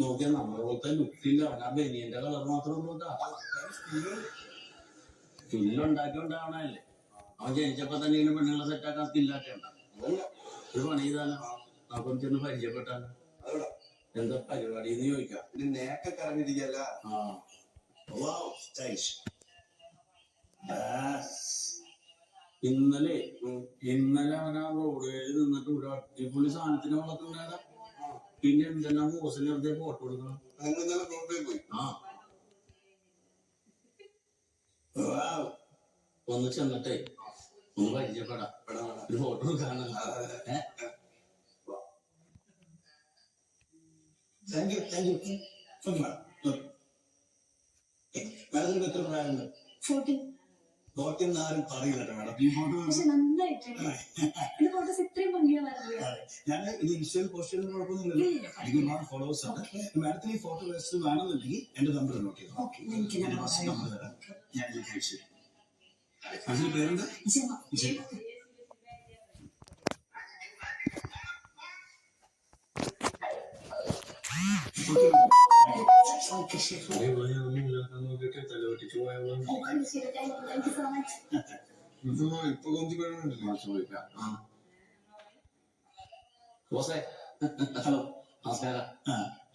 നോക്കിയാൽ നമ്മളെ പോലത്തെ ലുക്കില്ല. അവൻ ആ ബനിയന്റെ കളർ മാത്രം സ്കില്ലുണ്ടാക്കിയോണ്ടാവണല്ലേ. അവൻ ജനിച്ചപ്പോ തന്നെ ഇങ്ങനെ പെണ്ണുങ്ങളെ സെറ്റാക്കാൻ സ്കില്ലാക്കേണ്ട. ഒരു പണി ചെയ്താലോ, നമുക്കൊന്ന് ചെന്ന് പരിചയപ്പെട്ടാലോ. എന്താ പരിപാടി എന്ന് ചോദിക്കാം. ഇന്നലെ അവൻ ആ റോഡുകളിൽ നിന്നിട്ട് ഇവിടെ അടിപൊളി സാധനത്തിന് വളർത്തുണ്ടായതാ. പിന്നെ എന്തെല്ലാം ഹോസ്റ്റലിൽ വെറുതെ ഫോട്ടോ എടുക്കണം. ഒന്ന് ചെന്നിട്ടേ ഒന്ന് പരിചയപ്പെടാം, ഒരു ഫോട്ടോ എടുക്കാനല്ല. മാഡത്തിന് എത്ര പ്രായമുണ്ട്? 14 ആരും പറയില്ല മാഡം. ഈ ഫോട്ടോ ഞാൻ ഇത് ഇൻസ്റ്റയിൽ പോസ്റ്റ് ചെയ്യുന്ന കുഴപ്പമൊന്നുമില്ലല്ലോ. എനിക്ക് ഒരുപാട് ഫോളോവേഴ്സ് ആണ്. മാഡത്തിന് ഈ ഫോട്ടോ വെച്ച് വേണമെന്നുണ്ടെങ്കിൽ എന്റെ നമ്പർ നോട്ട് ചെയ്തു. നമ്പർ തരാം, ഞാൻ ഇതിലേക്ക് അയച്ചു. അതിന്റെ പേരെന്താ? ഇപ്പൊ കൊഞ്ചി ഹലോ, നമസ്കാരം.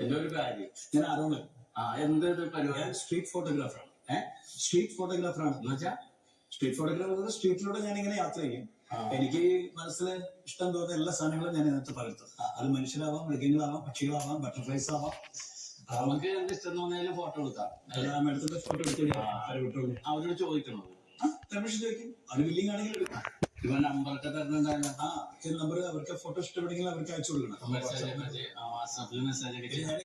എന്റെ ഒരു കാര്യം, ഞാൻ അരുണ്. എന്തൊരു പരിപാടി? സ്ട്രീറ്റ് ഫോട്ടോഗ്രാഫറാണ്. സ്ട്രീറ്റ് ഫോട്ടോഗ്രാഫറാണ് എന്ന് വെച്ചാൽ സ്ട്രീറ്റ് ഫോട്ടോഗ്രാഫർ. സ്ട്രീറ്റിലൂടെ ഞാൻ ഇങ്ങനെ യാത്ര ചെയ്യും. എനിക്ക് മനസ്സിൽ ഇഷ്ടം തോന്നുന്ന എല്ലാ സാധനങ്ങളും ഞാൻ ഇതിനകത്ത് പകർത്തും. അത് മനുഷ്യരാവാം, മൃഗങ്ങളാവാം, പക്ഷികളാവാം, ബട്ടർഫ്ലൈസ് ആവാം. നമുക്ക് എന്ത് ഇഷ്ടം തോന്നിയാലും ഫോട്ടോ എടുക്കാം. മേഡത്തിന്റെ ഫോട്ടോ എടുത്ത് അവരോട് ചോദിക്കണം. പെർമിഷൻ ചോദിക്കും. അത് ബില്ലിംഗ് ആണെങ്കിൽ എടുക്കാം. ഇവ നമ്പറൊക്കെ തരുന്നുണ്ടാവില്ല. നമ്പർ അവർക്ക് ഫോട്ടോ ഇഷ്ടപ്പെടുമെങ്കിൽ അവർക്ക് അയച്ചു കൊടുക്കണം. വാട്സാപ്പിൽ മെസ്സേജ്